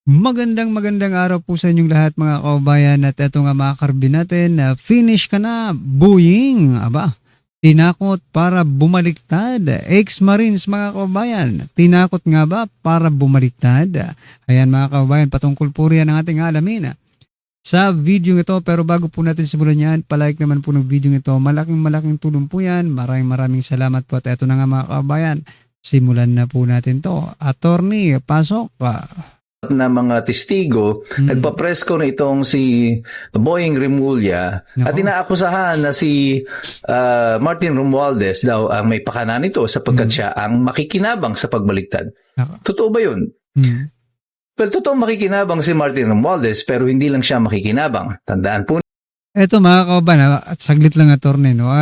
Magandang araw po sa inyong lahat mga kababayan at eto nga mga karbin natin na finish ka na, buwing, aba, tinakot para bumaliktad, ex-marines mga kababayan, tinakot nga ba para bumaliktad? Ayan mga kababayan, patungkol po riyan ang ating alamin sa video ito. Pero bago po natin simulan yan, palike naman po ng video ito, malaking tulong po yan, maraming salamat po at eto na nga mga kababayan, simulan na po natin to. Attorney, pasok pa. Na mga testigo, nagpa-press ko na itong si Boying Remulla at inaakusahan na si Martin Romualdez daw ang may pakana nito sapagkat siya ang makikinabang sa pagbaliktad. Totoo ba yun? Well, totoo makikinabang si Martin Romualdez pero hindi lang siya makikinabang. Tandaan po. Eto mga kababayan, at saglit lang attorney, no?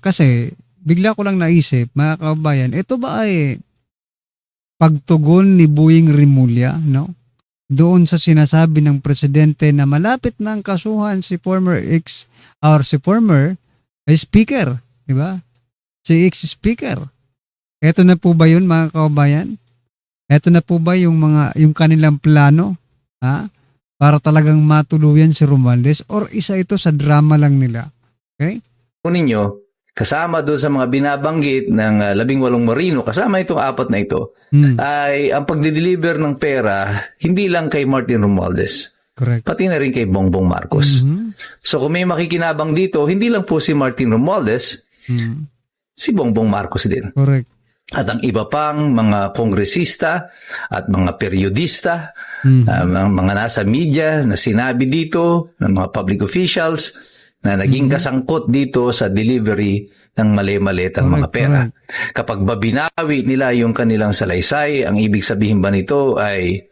Kasi bigla ko lang naisip, mga kababayan, ito ba ay pagtugon ni Boying Remulla, no? Doon sa sinasabi ng presidente na malapit na ang kasuhan si former speaker, di ba? Si ex-speaker. Ito na po ba yun mga kababayan? Ito na po ba yung kanilang plano, ha? Para talagang matuluyan si Romualdez or isa ito sa drama lang nila? Okay? Ninyo, kasama doon sa mga binabanggit ng 18 marino, kasama itong 4 na ito, ay ang pagdi-deliver ng pera hindi lang kay Martin Romualdez. Correct. Pati na rin kay Bongbong Marcos. So kung may makikinabang dito, hindi lang po si Martin Romualdez, si Bongbong Marcos din. Correct. At ang iba pang mga kongresista at mga periodista, mga nasa media na sinabi dito, ng mga public officials, na naging kasangkot dito sa delivery ng mali-malitang mga pera. Kapag babinawi nila yung kanilang salaysay, ang ibig sabihin ba nito ay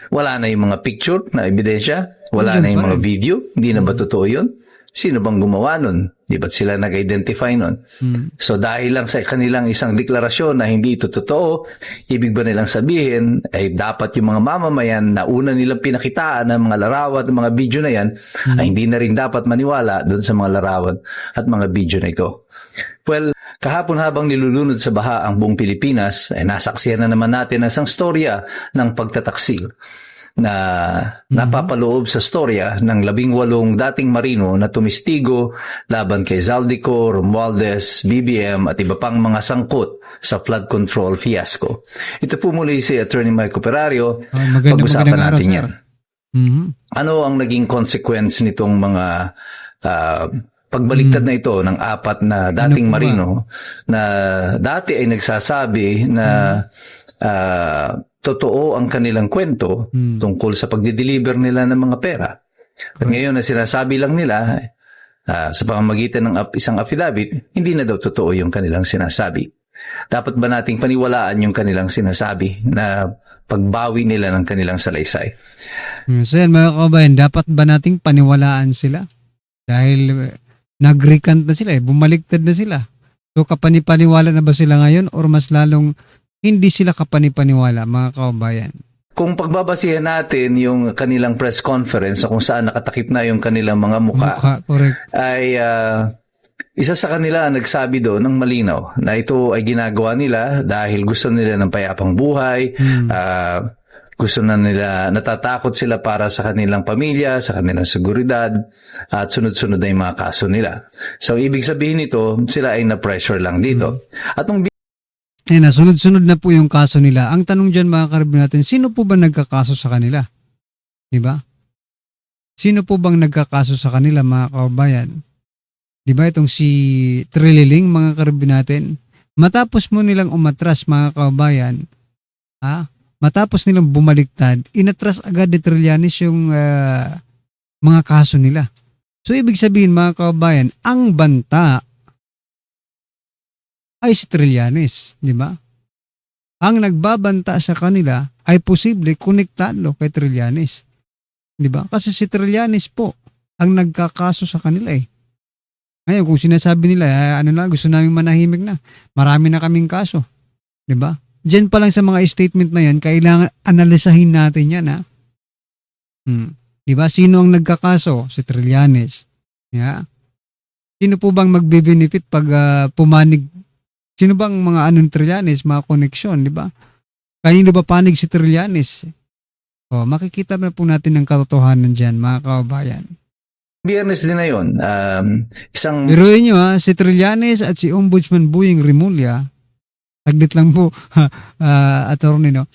wala na yung mga picture na ebidensya? Wala na yung mga video? Hindi na ba totoo yun? Sino bang gumawa nun? Di ba't sila nag-identify nun? So dahil lang sa kanilang isang deklarasyon na hindi ito totoo, ibig ba nilang sabihin ay dapat yung mga mamamayan na una nilang pinakitaan ng mga larawan at mga video na yan ay hindi na rin dapat maniwala doon sa mga larawan at mga video na ito. Well, kahapon habang nilulunod sa baha ang buong Pilipinas, ay nasaksihan na naman natin ang isang storya ng pagtataksil na napapaloob sa storya ng 18 dating marino na tumistigo laban kay Zaldico, Romualdez, BBM at iba pang mga sangkot sa flood control fiasco. Ito po muli si Attorney Mike Operario. Pag-usapan natin yan. Ano ang naging consequence nitong mga pagbaliktad na ito ng 4 na dating marino na dati ay nagsasabi na totoo ang kanilang kwento tungkol sa pagdi-deliver nila ng mga pera. At ngayon na sinasabi lang nila sa pamamagitan ng isang affidavit, hindi na daw totoo yung kanilang sinasabi. Dapat ba nating paniwalaan yung kanilang sinasabi na pagbawi nila ng kanilang salaysay? So yan mga kababayan, dapat ba nating paniwalaan sila? Dahil nag-recant na sila, bumaliktad na sila. So kapanipaniwala na ba sila ngayon or mas lalong hindi sila kapanipaniwala mga kababayan? Kung pagbabasihan natin yung kanilang press conference kung saan nakatakip na yung kanilang mga mukha ay isa sa kanila nagsabi doon ng malinaw na ito ay ginagawa nila dahil gusto nila ng payapang buhay, gusto na nila, natatakot sila para sa kanilang pamilya, sa kanilang seguridad, at sunod-sunod na yung mga kaso nila. So, ibig sabihin nito, sila ay na-pressure lang dito. At nung sunod-sunod na po yung kaso nila. Ang tanong dyan mga karibin natin, sino po ba nagkakaso sa kanila? Diba? Sino po bang nagkakaso sa kanila mga kababayan? Diba itong si Trililing mga karibin natin? Matapos mo nilang umatras mga kababayan, matapos nilang bumaliktad, inatras agad ni Trillanes yung mga kaso nila. So ibig sabihin mga kababayan, ang banta ay si Trillanes, di ba? Ang nagbabanta sa kanila ay posible konektado kay Trillanes. Di ba? Kasi si Trillanes po ang nagkakaso sa kanila eh. Ngayon kung sinasabi nila, gusto naming manahimik na. Marami na kaming kaso. Di ba? Diyan pa lang sa mga statement na yan, kailangan analisahin natin yan ha. Di ba? Sino ang nagkakaso? Si Trillanes. Yeah. Sino po bang magbe-benefit pag pumanig? Sino bang mga Trillanes, mga koneksyon, di ba? Kanino ba panig si Trillanes? makikita na po natin ang katotohanan dyan, mga kababayan. Biyernes din na yun. Isang Biruin nyo si Trillanes at si Ombudsman Boying Rimulya, saglit lang po, attorney, no?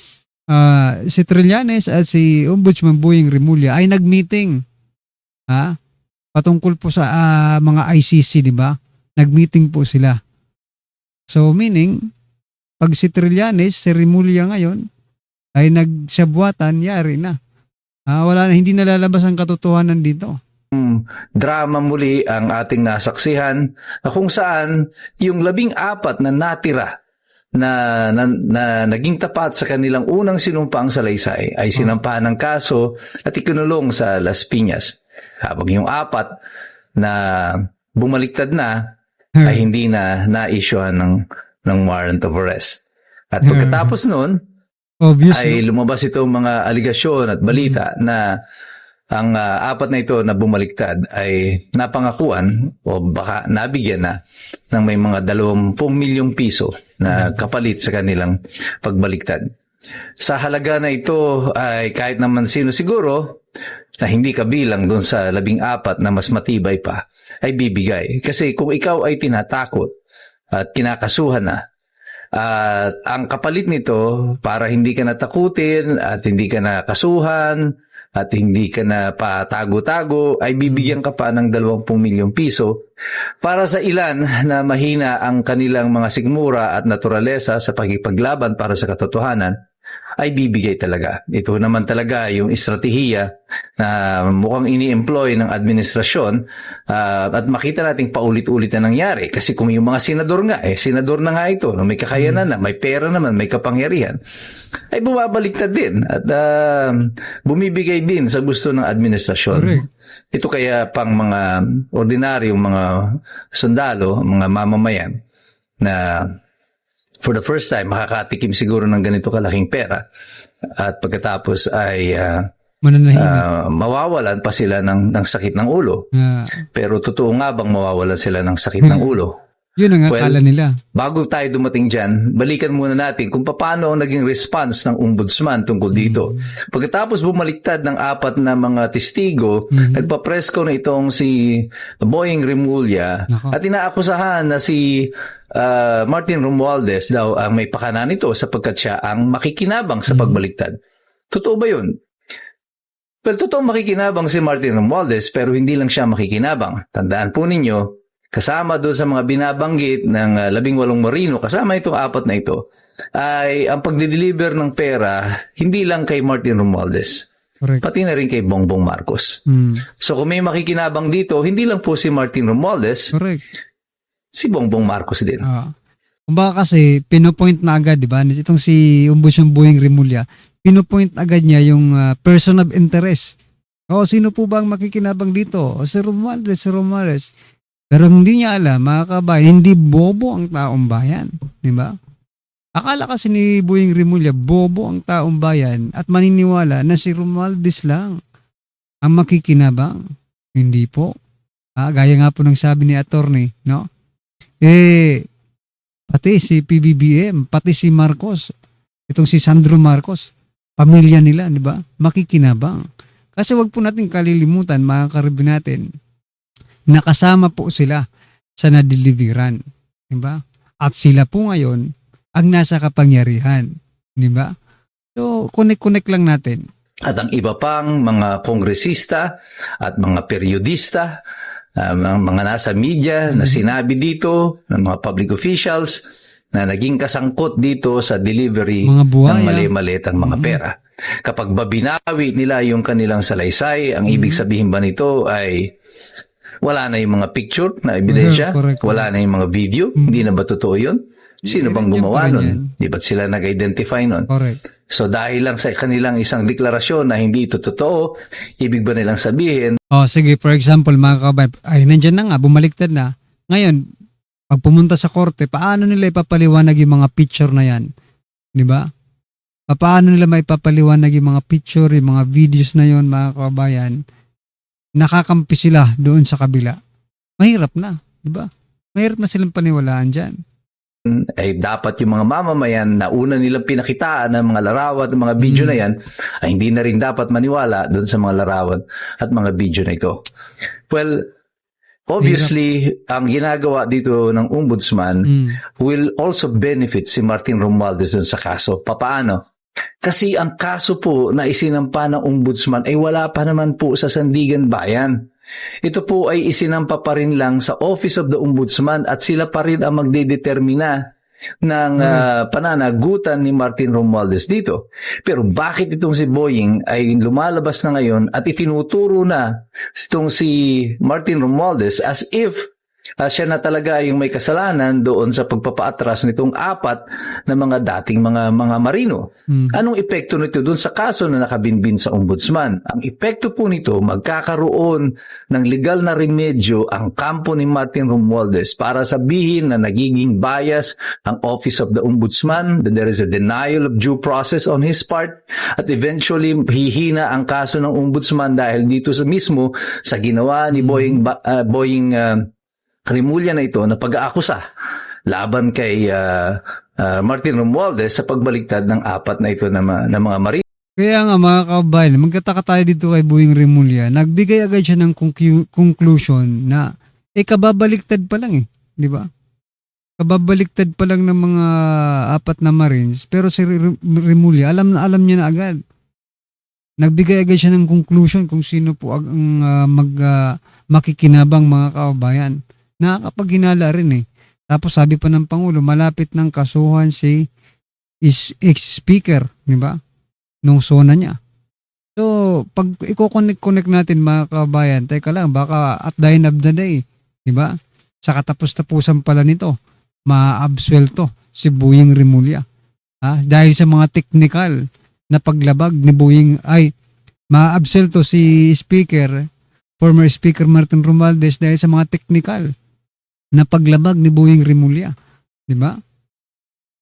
Si Trillanes at si Ombudsman Boying Rimulya ay nag-meeting, patungkol po sa mga ICC, di ba? Nag-meeting po sila. So, meaning, pag si Trillanes, si Rimulya ngayon, ay nagsabuatan, yari na. Wala na, hindi nalalabas ang katotohanan dito. drama muli ang ating nasaksihan na kung saan yung 14 na natira na naging tapat sa kanilang unang sinumpaang salaysay ay sinampahan ng kaso at ikinulong sa Las Piñas. Habang yung 4 na bumaliktad na ay hindi na na-issuehan ng warrant of arrest. At pagkatapos nun, ay lumabas itong mga aligasyon at balita na ang 4 na ito na bumaliktad ay napangakuan o baka nabigyan na ng may mga 20 milyong piso na kapalit sa kanilang pagbaliktad. Sa halaga na ito ay kahit naman sino siguro na hindi kabilang doon sa 14 na mas matibay pa ay bibigay. Kasi kung ikaw ay tinatakot at kinakasuhan na, at ang kapalit nito para hindi ka natakutin at hindi ka nakasuhan at hindi ka na patago-tago, ay bibigyan ka pa ng 20 milyong piso para sa ilan na mahina ang kanilang mga sigmura at naturalesa sa pagkipaglaban para sa katotohanan, ay bibigay talaga. Ito naman talaga yung estratehiya na mukhang ini-employ ng administrasyon at makita nating paulit-ulit na nangyari. Kasi kung yung mga senador nga, senador na nga ito, may kakayanan na, may pera naman, may kapangyarihan, ay bumabaliktad din at bumibigay din sa gusto ng administrasyon. Correct. Ito kaya pang mga ordinaryong mga sundalo, mga mamamayan na for the first time makakatikim siguro ng ganito kalaking pera at pagkatapos ay mawawalan pa sila ng sakit ng ulo. Pero totoo nga bang mawawalan sila ng sakit ng ulo? Yun ang akala nila. Bago tayo dumating dyan, balikan muna natin kung paano ang naging response ng ombudsman tungkol dito. Pagkatapos bumaliktad ng 4 na mga testigo, nagpa-presko na itong si Boying Rimulya at inaakusahan na si Martin Romualdez daw ang may pakana nito sapagkat siya ang makikinabang sa pagbaliktad. Totoo ba yun? Well, totoo makikinabang si Martin Romualdez pero hindi lang siya makikinabang. Tandaan po ninyo, kasama doon sa mga binabanggit ng 18 marino, kasama itong 4 na ito, ay ang pagdideliver ng pera hindi lang kay Martin Romualdez, pati na rin kay Bongbong Marcos. So kung may makikinabang dito, hindi lang po si Martin Romualdez, si Bongbong Marcos din. Kung baka kasi, pinopoint na agad, di ba? Itong si Ombudsman Boying Rimulya, pinopoint agad niya yung person of interest. Sino po ba ang makikinabang dito? Si Romualdez. Pero hindi niya alam, mga kabayan, hindi bobo ang taong bayan. Di ba? Akala kasi ni Boying Rimulya, bobo ang taong bayan at maniniwala na si Romualdez lang ang makikinabang. Hindi po. Gaya nga po ng sabi ni attorney, no? Pati si PBBM, pati si Marcos, itong si Sandro Marcos, pamilya nila, di ba? Makikinabang. Kasi wag po natin kalilimutan, mga karibin natin, nakasama po sila sa nadeliveran, di ba? At sila po ngayon ang nasa kapangyarihan, di ba? So, connect lang natin. At ang iba pang mga kongresista at mga periodista, mga nasa media na sinabi dito ng mga public officials na naging kasangkot dito sa delivery ng mali-malitang mga pera. Kapag babinawi nila yung kanilang salaysay, ang ibig sabihin ba nito ay wala na yung mga picture na ebidensya, wala na yung mga video, hindi na ba totoo yun? Sino bang gumawa nun? Di ba't sila nag-identify nun? So dahil lang sa kanilang isang deklarasyon na hindi ito totoo, ibig ba nilang sabihin? Sige, for example, mga kabayan, ay nandyan na nga, bumaliktad na. Ngayon, pag pumunta sa korte, paano nila ipapaliwanag yung mga picture na yan? Di ba? Paano nila maipapaliwanag yung mga picture, yung mga videos na yon, mga kabayan? Nakakampi sila doon sa kabila. Mahirap na, di ba? Mahirap na silang paniwalaan dyan. ay dapat yung mga mamamayan na una nilang pinakitaan ng mga larawan at mga video na yan ay hindi na rin dapat maniwala doon sa mga larawan at mga video na ito. Well, obviously, ang ginagawa dito ng ombudsman will also benefit si Martin Romualdez doon sa kaso. Papaano? Kasi ang kaso po na isinampa ng ombudsman ay wala pa naman po sa Sandigan Bayan. Ito po ay isinampa pa rin lang sa Office of the Ombudsman at sila pa rin ang magdedetermina ng pananagutan ni Martin Romualdez dito. Pero bakit itong si Boying ay lumalabas na ngayon at itinuturo na itong si Martin Romualdez as if siya na talaga yung may kasalanan doon sa pagpapaatras nitong 4 na mga dating mga marino. Anong epekto nito doon sa kaso na nakabinbin sa ombudsman? Ang epekto po nito, magkakaroon ng legal na remedyo ang kampo ni Martin Romualdez para sabihin na nagiging bias ang Office of the Ombudsman, that there is a denial of due process on his part, at eventually hihina ang kaso ng ombudsman dahil dito sa mismo sa ginawa ni Boying Rimulya na ito na pag-aakusa laban kay Martin Romualdez sa pagbaliktad ng 4 na ito na mga marino. Kaya nga mga kabayan, magkataka tayo dito kay Boying Rimulya. Nagbigay agad siya ng conclusion na kababaliktad pa lang di ba? Kababaliktad pa lang ng mga 4 na Marines, pero si Rimulya alam niya na agad. Nagbigay agad siya ng conclusion kung sino po ang makikinabang mga kabayan. Nakakapaghinala rin Tapos sabi pa ng Pangulo, malapit ng kasuhan si ex-speaker, di ba? Nung zona niya. So, pag i-connect natin mga kabayan, teka lang, baka at the end of the day, di ba? Sa katapos-tapusan pala nito, ma-absuelto si Boying Rimulya. Dahil sa mga technical na paglabag ni Boying, ma-absuelto si former Speaker Martin Romualdez dahil sa mga technical na paglabag ni Boying Rimulya. Di ba?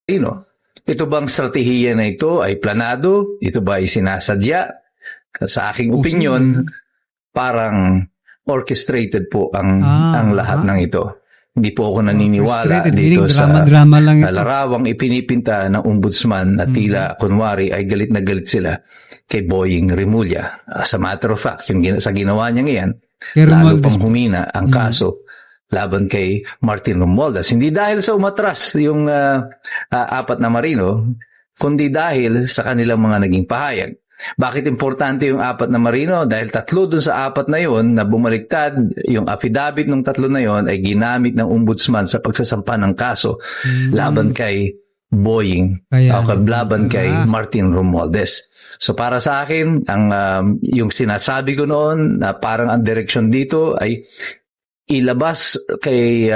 Ito bang strategiya na ito ay planado? Ito ba ay sinasadya? Sa aking opinion, parang orchestrated po ang lahat ng ito. Hindi po ako naniniwala dito sa drama lang ito. larawang ipinipinta ng ombudsman na tila kunwari ay galit na galit sila kay Boying Rimulya. As a matter of fact, sa ginawa niya ngayon, lalo pang humina ang kaso laban kay Martin Romualdez. Hindi dahil sa umatras yung 4 na marino, kundi dahil sa kanilang mga naging pahayag. Bakit importante yung 4 na marino? Dahil 3 dun sa 4 na yon na bumaliktad, yung affidavit ng 3 na yon ay ginamit ng ombudsman sa pagsasampa ng kaso laban kay Boying, laban kay Martin Romualdez. So para sa akin, yung sinasabi ko noon na parang ang direksyon dito ay ilabas kay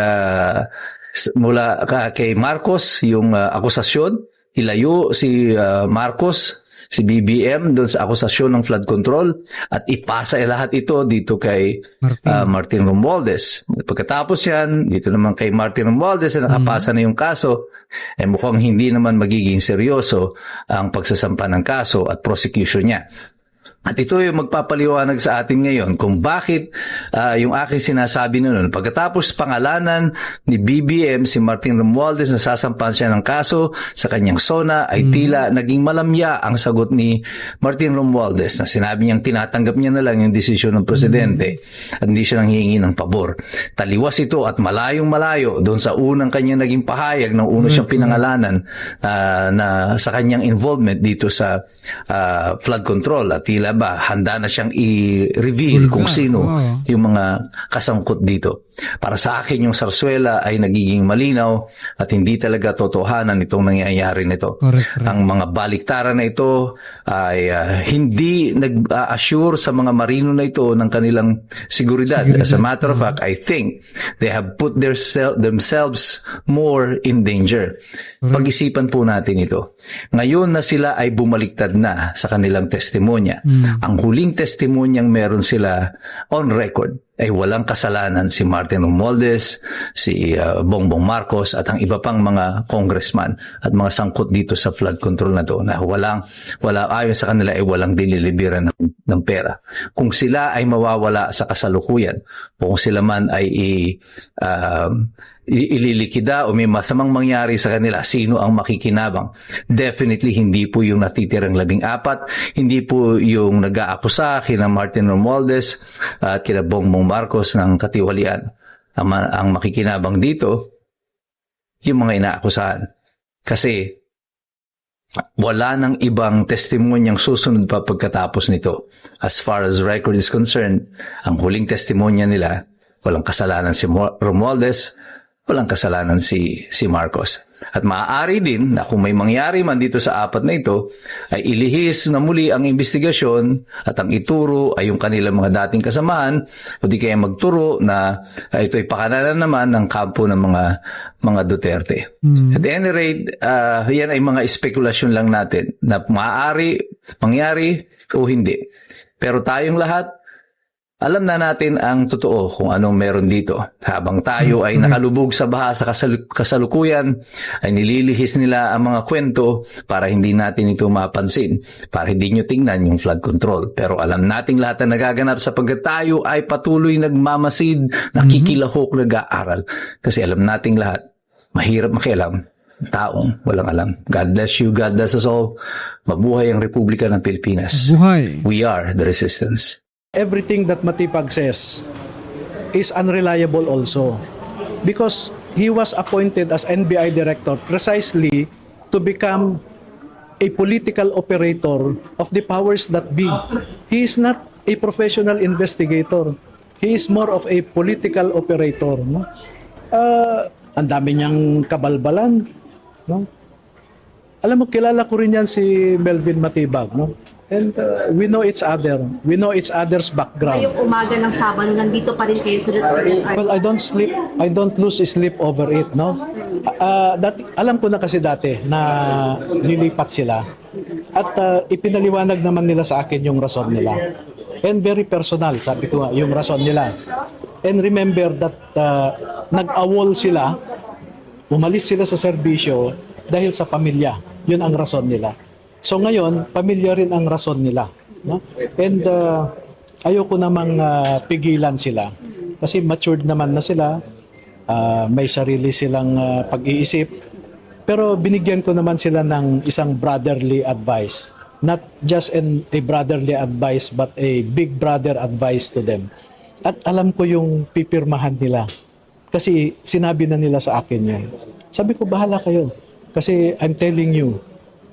Marcos yung akusasyon, ilayo si Marcos, si BBM doon sa akusasyon ng flood control at ipasa lahat ito dito kay Martin Romualdez. Pagkatapos yan, dito naman kay Martin Romualdez na nakapasa na yung kaso, mukhang hindi naman magiging seryoso ang pagsasampa ng kaso at prosecution niya. At ito yung magpapaliwanag sa atin ngayon kung bakit yung aking sinasabi noon. Pagkatapos pangalanan ni BBM si Martin Romualdez na sasampan siya ng kaso sa kanyang zona ay tila naging malamya ang sagot ni Martin Romualdez na sinabi niyang tinatanggap niya na lang yung desisyon ng presidente at hindi siya nanghihingi ng pabor. Taliwas ito at malayong-malayo doon sa unang kanyang naging pahayag nung una siyang pinangalanan na sa kanyang involvement dito sa flood control at tila handa na siyang i-reveal kung sino yung mga kasangkot dito. Para sa akin, yung Sarsuela ay nagiging malinaw at hindi talaga totohanan itong nangyayari nito. Correct. Ang mga baliktaran na ito ay hindi nag-assure sa mga marino na ito ng kanilang seguridad. As a matter of fact, I think they have put themselves more in danger. Pag-isipan po natin ito. Ngayon na sila ay bumaliktad na sa kanilang testimonya. Ang huling testimonyang meron sila on record ay walang kasalanan si Martin Romualdez, si Bongbong Marcos at ang iba pang mga congressman at mga sangkot dito sa flood control na to na wala ayon sa kanila ay walang dililibiran ng pera. Kung sila ay mawawala sa kasalukuyan o kung sila man ay ililikida o may masamang mangyari sa kanila, sino ang makikinabang? Definitely hindi po yung natitirang 14, hindi po yung nag-aakusa kina Martin Romualdez at kina Bongbong Marcos ng katiwalian. Ang makikinabang dito, yung mga inaakusahan. Kasi wala nang ibang testimonyang susunod pa pagkatapos nito. As far as record is concerned, ang huling testimonya nila, walang kasalanan si Romualdez, walang kasalanan si Marcos. At maaari din na kung may mangyari man dito sa apat na ito, ay ilihis na muli ang investigasyon at ang ituro ay yung kanilang mga dating kasamahan o di kaya magturo na ito'y pakanalan naman ng kampo ng mga Duterte. At any rate, yan ay mga espekulasyon lang natin na maaari mangyari o hindi. Pero tayong lahat, alam na natin ang totoo kung anong meron dito. Habang tayo ay nakalubog sa baha sa kasalukuyan, ay nililihis nila ang mga kwento para hindi natin ito mapansin, para hindi nyo tingnan yung flood control. Pero alam nating lahat na nagaganap sapagkat tayo ay patuloy nagmamasid, nakikilahok, nag-aaral. Kasi alam nating lahat, mahirap makialam, taong walang alam. God bless you, God bless us all. Mabuhay ang Republika ng Pilipinas. Buhay. We are the resistance. Everything that Matipag says is unreliable also because he was appointed as NBI director precisely to become a political operator of the powers that be. He is not a professional investigator. He is more of a political operator. No? Ang dami niyang kabalbalan. No? Alam mo, kilala ko rin yan si Melvin Matibag. No? And we know each other. We know each other's background. Ngayong umaga ng Sabado, nandito pa rin kayo sa Restaurant. Well, I don't lose sleep over it, no? Alam ko na kasi dati na nilipat sila. At ipinaliwanag naman nila sa akin yung rason nila. And very personal, sabi ko nga, yung rason nila. And remember that nag-awol sila, umalis sila sa serbisyo dahil sa pamilya. Yun ang rason nila. So ngayon, pamilya rin ang rason nila. No? And ayoko namang pigilan sila. Kasi matured naman na sila. May sarili silang pag-iisip. Pero binigyan ko naman sila ng isang brotherly advice. Not just a brotherly advice, but a big brother advice to them. At alam ko yung pipirmahan nila. Kasi sinabi na nila sa akin yun. Sabi ko, bahala kayo. Kasi I'm telling you,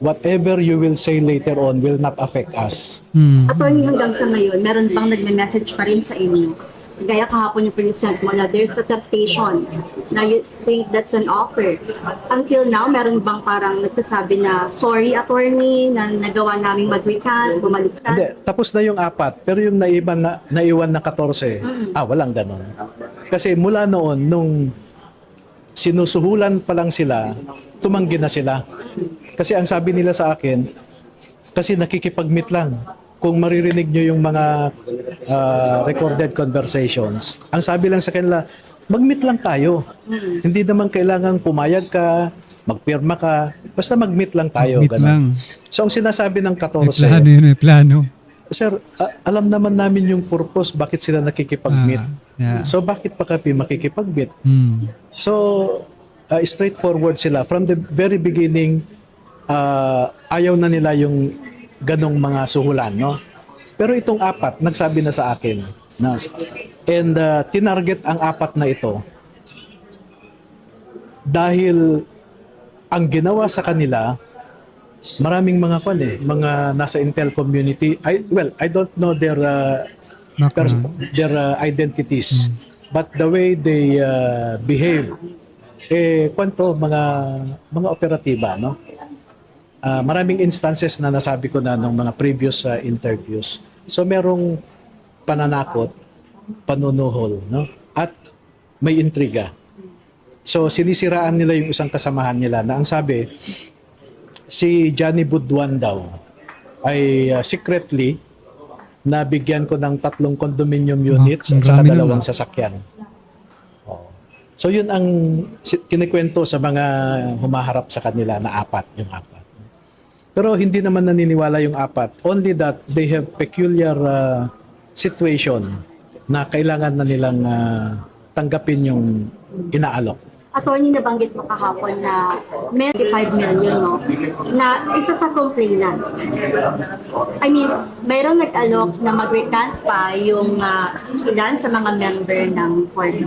whatever you will say later on will not affect us. Attorney, hanggang sa ngayon, meron bang nagme-message pa rin sa inyo? Gaya kahapon yung present mo na there's a temptation na you think that's an offer. Until now, meron bang parang nagsasabi na, sorry attorney, na nagawa namin mag-recant, bumalik ka? Hindi, tapos na yung 4, pero yung naiwan na 14, walang ganon. Kasi mula noon, nung sinusuhulan pa lang sila, tumanggi na sila. Kasi ang sabi nila sa akin, kasi nakikipag-meet lang. Kung maririnig nyo yung mga recorded conversations, ang sabi lang sa kanila, mag-meet lang tayo. Hindi naman kailangan pumayag ka, magpirma ka, basta mag-meet lang tayo. Meet lang. So ang sinasabi ng May 14, plano yun, may plano. Sir, alam naman namin yung purpose bakit sila nakikipag-meet. Yeah. So bakit pa kami makikipag-meet? So straightforward sila. From the very beginning, ayaw na nila yung ganong mga suhulan, no? Pero itong 4, nagsabi na sa akin. And tinarget ang 4 na ito dahil ang ginawa sa kanila, maraming mga nasa Intel community. I don't know their identities, but the way they behave, mga operatiba, no? Maraming instances na nasabi ko na ng mga previous interviews. So merong pananakot, panunuhol, no? At may intriga. So sinisiraan nila yung isang kasamahan nila na ang sabi, si Johnny Buduan daw ay secretly nabigyan ko ng 3 condominium units at saka 2 sasakyan. So yun ang kinikwento sa mga humaharap sa kanila na 4, yung 4. Pero hindi naman naniniwala yung 4. Only that they have peculiar situation na kailangan na nilang tanggapin yung inaalok. Attorney, nabanggit mo kahapon na may 5 million, no? Na isa sa complainant. I mean, mayroong nag-alok na mag-recant pa yung ilan sa mga member ng court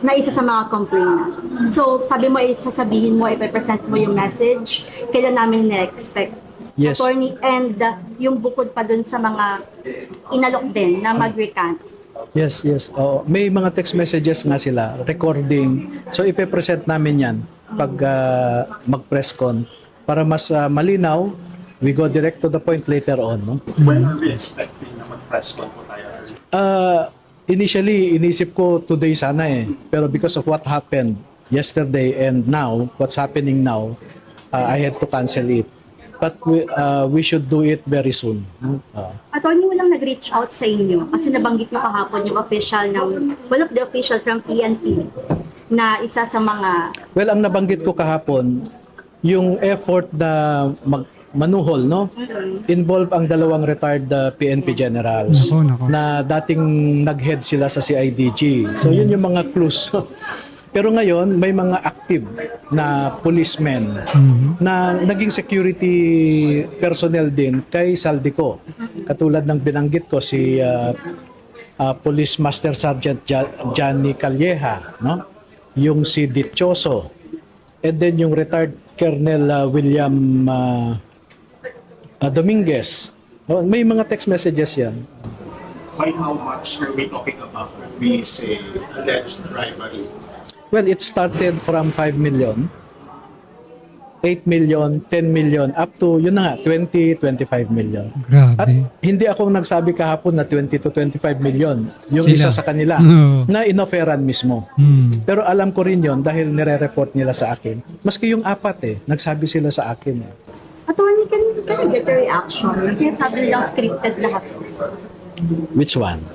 na isa sa mga complainant. So, sabi mo, sasabihin mo, ipapresent mo yung message, kailan namin na-expect. Yes. Attorney, and yung bukod pa dun sa mga inalok din na mag-recant. Yes, yes. Oo. May mga text messages nga sila, recording. So ipe-present namin 'yan pag mag-press con para mas malinaw. We go direct to the point later on, no? When are we expecting na mag-press con po tayo? Initially, inisip ko today sana eh. Pero because of what happened yesterday and now, what's happening now, I had to cancel it. But we should do it very soon. Attorney, walang nag-reach out sa inyo kasi nabanggit mo kahapon yung official ng, one of the official from PNP na isa sa mga... Well, ang nabanggit ko kahapon, yung effort na manuhol, no? Involve ang dalawang retired PNP generals Nako. na dating nag-head sila sa CIDG. So yun yung mga clues. Pero ngayon, may mga active na policemen na naging security personnel din kay Saldico. Katulad ng binanggit ko si Police Master Sergeant Johnny Calleja, no? Yung si Dichoso, and then yung retired Colonel William Dominguez. Oh, may mga text messages yan. By how much are we talking about when we say alleged bribery? Well, it started from 5 million, 8 million, 10 million, up to, yun na nga, 20, 25 million. At Grabe. hindi akong nagsabi kahapon na 20 to 25 million, yung Sila. isa sa kanila, Oo. na inofferan mismo. Pero alam ko rin yon dahil nire-report nila sa akin. Maski yung apat nagsabi sila sa akin. Attorney, can I get your reaction? Kasi sabi nilang scripted lahat. Which one?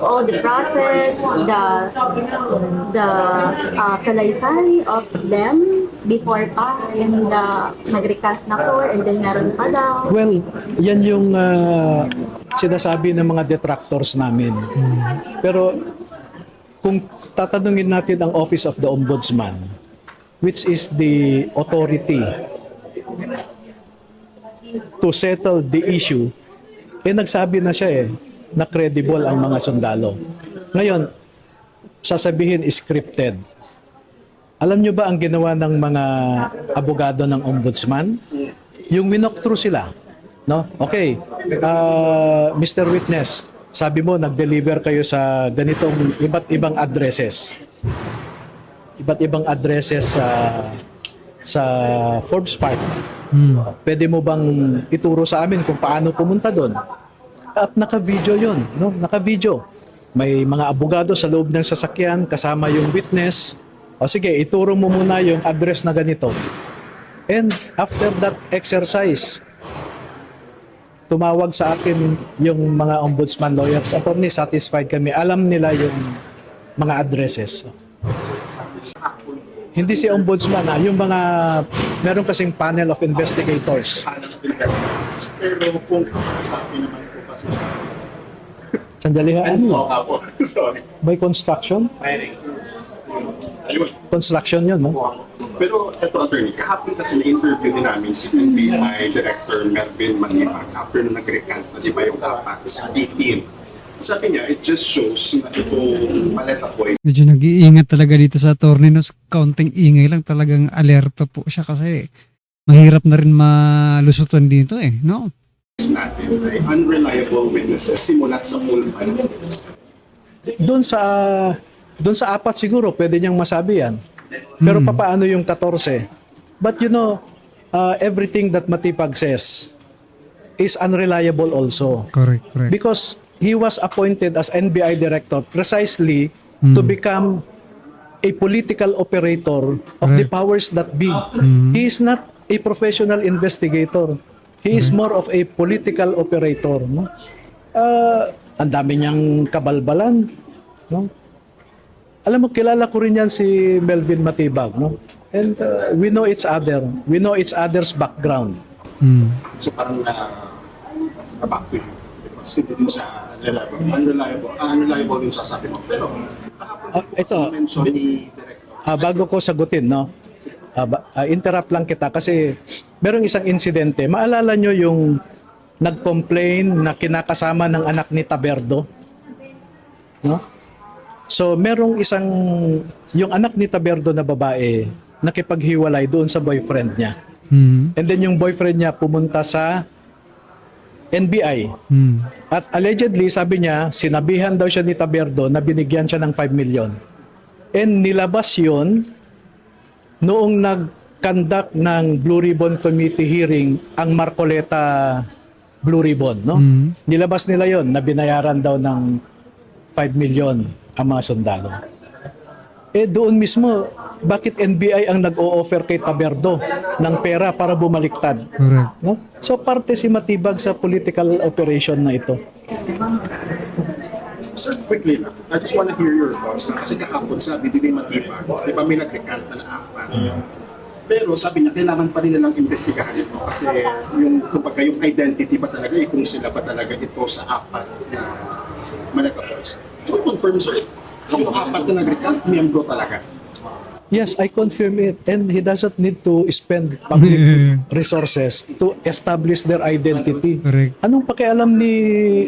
All the process, the salaysay of them before pa and nag-recant na po and then meron pa daw. Well, yan yung sinasabi ng mga detractors namin. Pero kung tatanungin natin ang Office of the Ombudsman, which is the authority to settle the issue, nagsabi na siya na credible ang mga sundalo. Ngayon, sasabihin scripted. Alam nyo ba ang ginawa ng mga abogado ng ombudsman? Yung winok through sila. No? Okay, Mr. Witness, sabi mo nag-deliver kayo sa ganitong iba't ibang addresses. Iba't ibang addresses sa Forbes Park. Pwede mo bang ituro sa amin kung paano pumunta doon? At naka-video yun, no? Naka-video. May mga abogado sa loob ng sasakyan, kasama yung witness. O sige, ituro mo muna yung address na ganito. And after that exercise, tumawag sa akin yung mga ombudsman lawyers. Attorney, satisfied kami. Alam nila yung mga addresses. Hindi si ombudsman, yung mga, meron kasing panel of investigators. Pero kung sabi naman po kasi sa Sandali ha, ano? po, sorry. By construction? Ayun. Construction yun, no? Pero ito, attorney, kahapon kasi na-interview din namin si NBI Director Melvin Manibag after na nag-recant na di ba yung dapat sa 18. Sabi niya, it just shows na itong Maleta Boy Medyo nag-iingat talaga dito sa attorney. No? Kaunting ingay lang talagang alerto po siya kasi mahirap na rin malusutan dito no? natin ay unreliable witnesses simulat sa Pullman. Doon sa apat siguro pwede niyang masabi yan. Pero papaano yung 14? But everything that Matipag says is unreliable also. Correct. Because he was appointed as NBI director precisely to become a political operator of the powers that be. He is not a professional investigator. He is more of a political operator. No? Ang dami niyang kabalbalan. No? Alam mo, kilala ko rin yan si Melvin Matibag. No? And we know each other. We know each other's background. So parang back to you. records, hindi din siya unreliable din siya sabi mo. Pero kahapon Ito, mention ni Director. bago ko sagutin, no? Interrupt lang kita kasi merong isang insidente. Maalala nyo yung nag-complain na kinakasama ng anak ni Taberdo? No? So, merong yung anak ni Taberdo na babae, nakipaghiwalay doon sa boyfriend niya. And then yung boyfriend niya pumunta sa NBI. At allegedly, sabi niya, sinabihan daw siya ni Taberdo na binigyan siya ng 5 million. And nilabas yun noong nag-conduct ng Blue Ribbon Committee hearing ang Marcoleta Blue Ribbon. No? Nilabas nila yon na binayaran daw ng 5 million ang mga sundalo. Doon mismo, bakit NBI ang nag-o-offer kay Taberdo ng pera para bumaliktad? Correct. No? So parte si Matibag sa political operation na ito. Sir, quickly lang. I just want to hear your thoughts na kasi kahapon sabi din ni Matibag, di ba may nag-recant na apat. Pero sabi niya, kailangan pa rin nilang investigahan ito kasi kumbaga yung identity ba talaga, kung sila ba talaga ito sa apat na Malacapos. So, confirm sir, kung apat na nag-recant, miyembro talaga. Yes, I confirm it. And he doesn't need to spend public resources to establish their identity. Correct. Anong pakialam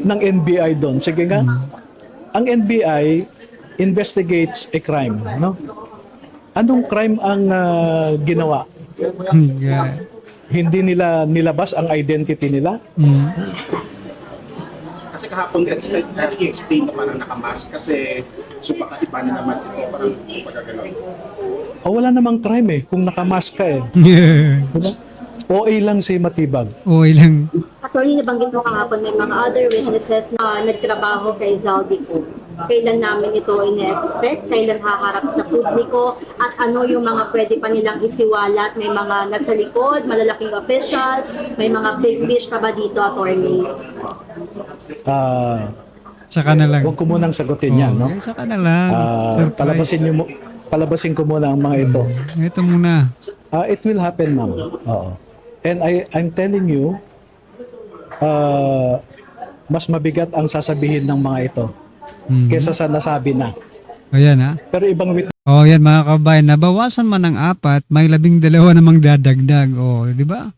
ng NBI doon? Sige nga. Ang NBI investigates a crime, no? Anong crime ang ginawa? Yeah. Hindi nila nilabas ang identity nila? Kasi kahapon i-explain na parang nakamask kasi so baka iba na naman ito parang pagkagalaw. Wala namang crime kung nakamask ka Diba? OA lang si Matibag. Okay lang. Attorney, nabanggit mo kahapon may mga other witnesses na nagtrabaho kay Zaldico. Kailan namin ito ine-expect? Kailan haharap sa publiko? At ano yung mga pwede pa nilang isiwalat? May mga nasa likod, malalaking officials, may mga big fish pa ba dito, attorney? Saka na lang. Huwag ko munang sagutin yan, no? Saka na lang. Surprise. Palabasin ko muna ang mga ito. Ito muna. It will happen, ma'am. Oo. And I'm telling you, mas mabigat ang sasabihin ng mga ito kesa sa nasabi na. Ayan ha. Pero ibang Yan mga kabayan, nabawasan man ng 4, may 12 namang dadagdag. Di ba?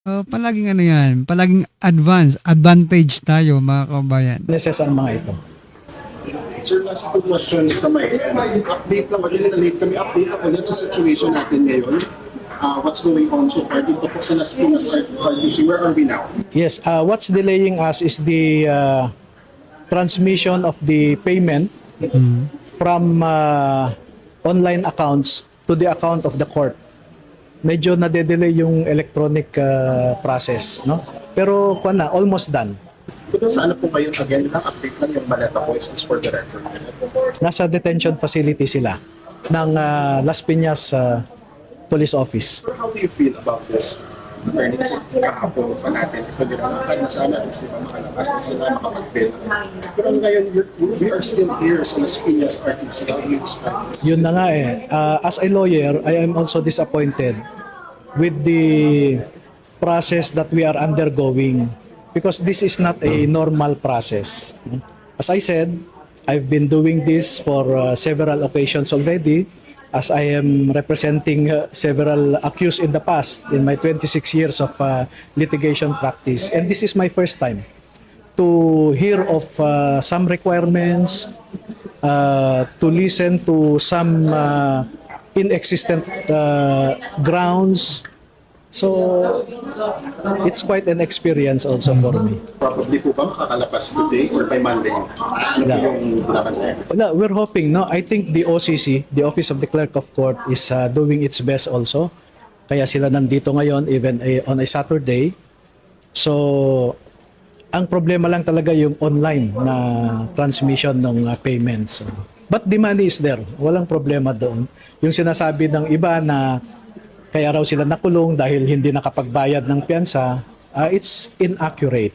Palaging ano yan, palaging advantage tayo mga kabayan. witnesses ang mga ito. Sir, last two questions kami. Update lang, kasi na-late kami. Update ako ulit sa situation natin ngayon. What's going on so far dito po sa Las Piñas RTC? Where are we now? Yes, what's delaying us is the transmission of the payment from online accounts to the account of the court. Medyo nade-delay yung electronic process, no? Pero almost done. Kung saan na po ngayon, again, lang update lang yung Maleta Boys for the record. Nasa detention facility sila ng Las Piñas Police Office. How do you feel about this? Attorney, kasi kahapon pa natin, ito din ang akad na sana, at least makalabas na sila, makapag-bail. Pero ngayon, we are still here sa Las Piñas RTC. How do you describe this? Yun na nga as a lawyer, I am also disappointed with the process that we are undergoing because this is not a normal process. As I said, I've been doing this for several occasions already as I am representing several accused in the past in my 26 years of litigation practice. And this is my first time to hear of some requirements, to listen to some inexistent grounds. So, it's quite an experience also for me. Probably po ba makakalabas today or by Monday? Ano po yung laban? No, we're hoping, no? I think the OCC, the Office of the Clerk of Court, is doing its best also. Kaya sila nandito ngayon, even on a Saturday. So, ang problema lang talaga yung online na transmission ng payments. So, but the money is there. Walang problema doon. Yung sinasabi ng iba na kaya raw sila nakulong dahil hindi nakapagbayad ng piyansa, it's inaccurate.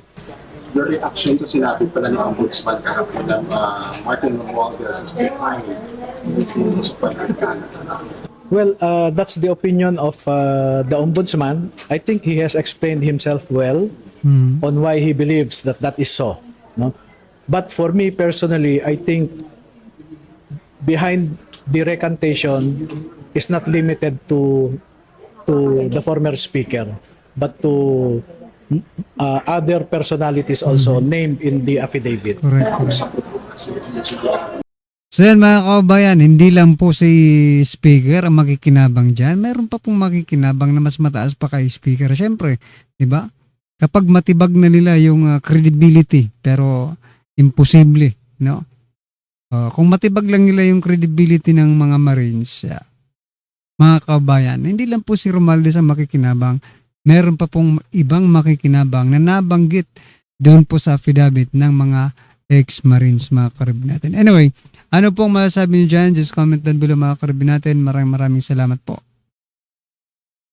The reaction sa sinabi pala ni Ombudsman kahapon ng Martin Romualdez is behind sa pagkakana. Well, that's the opinion of the Ombudsman. I think he has explained himself well on why he believes that that is so. no? But for me personally, I think behind the recantation is not limited to the former speaker, but to other personalities also named in the affidavit. Correct. So yan mga kababayan, hindi lang po si speaker ang makikinabang dyan. Meron pa pong makikinabang na mas mataas pa kay speaker. Siyempre, di ba? Kapag matibag na nila yung credibility, pero imposible, no? Kung matibag lang nila yung credibility ng mga Marines, mga kababayan, hindi lang po si Romualdez ang makikinabang. Meron pa pong ibang makikinabang na nabanggit doon po sa affidavit ng mga ex-Marines, mga karibin natin. Anyway, ano pong masasabi nyo dyan? Just comment down below mga karibin natin. Maraming salamat po.